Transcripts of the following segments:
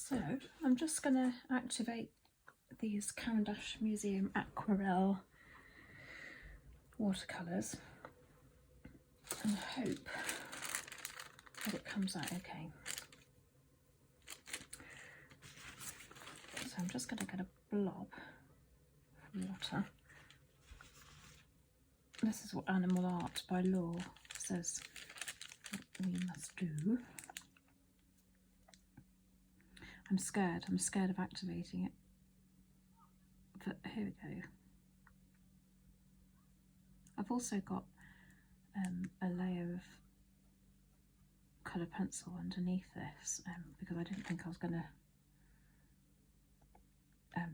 So I'm just going to activate these Caran Museum Aquarelle watercolours and hope that it comes out okay. So I'm just going to get a blob of water. This is what animalartbylaw says that we must do. I'm scared of activating it, but here we go. I've also got a layer of colour pencil underneath this because I didn't think I was going to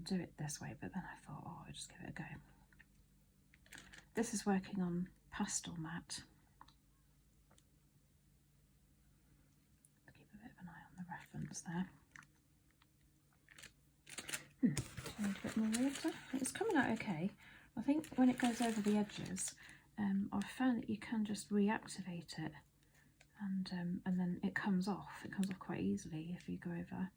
do it this way, but then I thought, oh, I'll just give it a go. This is working on pastelmat. Keep a bit of an eye on the reference there. I need a bit more water. It's coming out okay. I think when it goes over the edges, I've found that you can just reactivate it, and then it comes off. It comes off quite easily if you go over.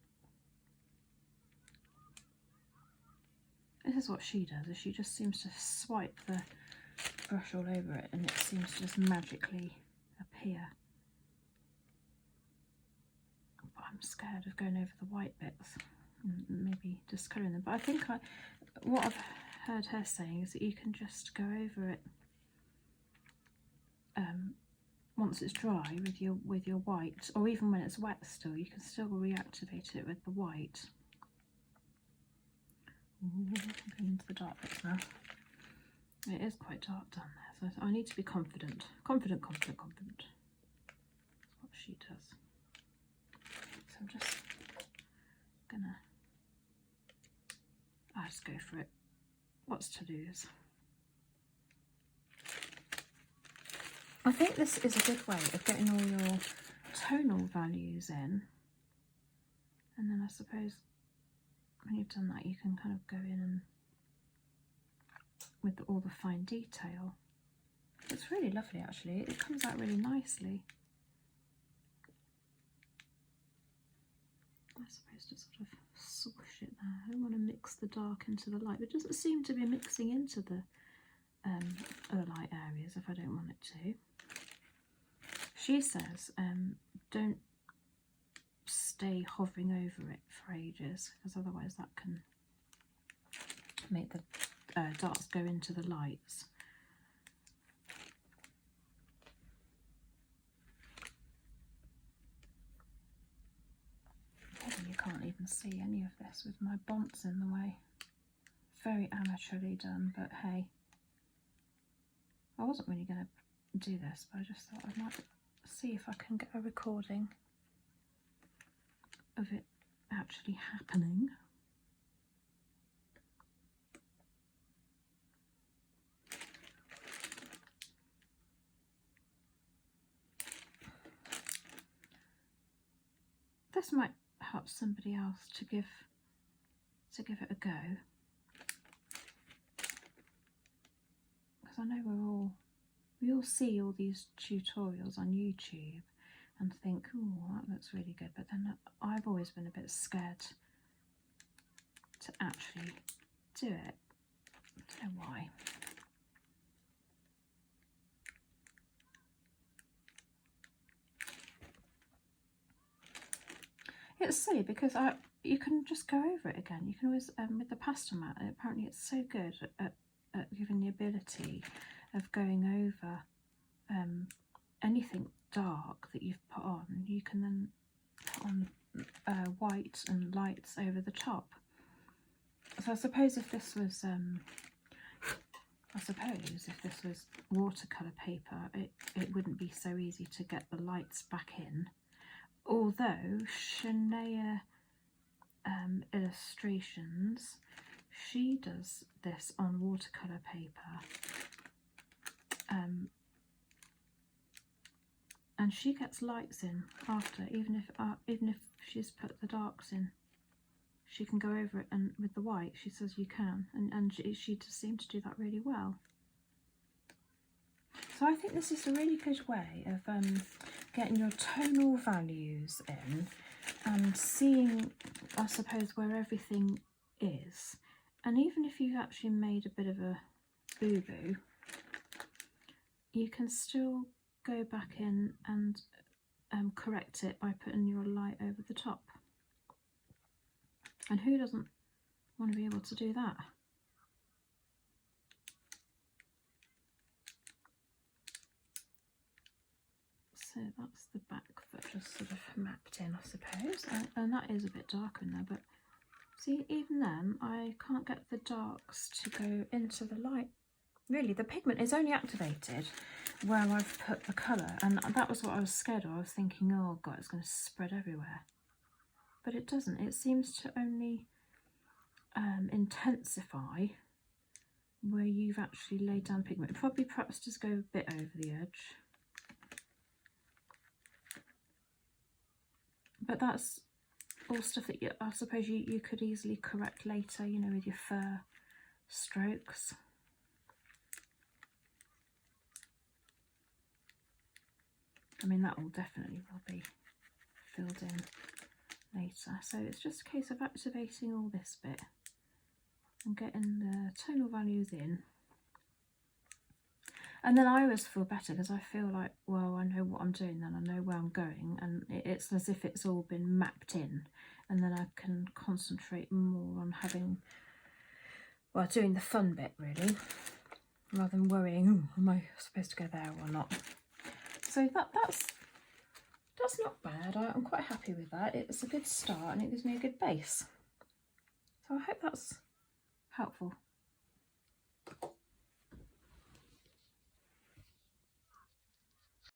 This is what she does. Is she just seems to swipe the brush all over it, and it seems to just magically appear. But I'm scared of going over the white bits. Maybe discolouring them, but I think what I've heard her saying is that you can just go over it once it's dry with your white, or even when it's wet still, you can still reactivate it with the white. Ooh, I'm going into the dark bits now. It is quite dark down there, so I need to be confident. Confident. That's what she does. So I'm just gonna just go for it. What's to lose? I think this is a good way of getting all your tonal values in, and then I suppose when you've done that you can kind of go in and with all the fine detail. It's really lovely actually, it comes out really nicely. I'm supposed to sort of swoosh it there. I don't want to mix the dark into the light. It doesn't seem to be mixing into the other light areas if I don't want it to. She says don't stay hovering over it for ages, because otherwise that can make the darks go into the lights. You can't even see any of this with my bonds in the way. Very amateurly done, but hey, I wasn't really going to do this, but I just thought I might see if I can get a recording of it actually happening. This might help somebody else to give it a go, because I know we all see all these tutorials on YouTube and think, oh, that looks really good, but then I've always been a bit scared to actually do it. I don't know why. It's silly because you can just go over it again. You can always, with the pastelmat, apparently it's so good at giving the ability of going over anything dark that you've put on. You can then put on white and lights over the top. So I suppose if this was watercolour paper, it wouldn't be so easy to get the lights back in. Although Shannaghleighart Illustrations, she does this on watercolour paper, and she gets lights in after, even if she's put the darks in, she can go over it, and with the white, she says you can, and she just seemed to do that really well. So I think this is a really good way of getting your tonal values in and seeing, I suppose, where everything is. And even if you've actually made a bit of a boo-boo, you can still go back in and correct it by putting your light over the top. And who doesn't want to be able to do that? So that's the back foot just sort of mapped in, I suppose, and that is a bit darker in there, but see, even then I can't get the darks to go into the light. Really, the pigment is only activated where I've put the colour, and that was what I was scared of. I was thinking, oh god, it's going to spread everywhere, but it doesn't. It seems to only intensify where you've actually laid down pigment. Probably perhaps just go a bit over the edge. But that's all stuff that I suppose you could easily correct later, you know, with your fur strokes. I mean, that will definitely will be filled in later. So it's just a case of activating all this bit and getting the tonal values in. And then I always feel better because I feel like, well, I know what I'm doing then, I know where I'm going, and it's as if it's all been mapped in, and then I can concentrate more on having, well, doing the fun bit really, rather than worrying, oh, am I supposed to go there or not? So that's not bad. I'm quite happy with that. It's a good start and it gives me a good base. So I hope that's helpful.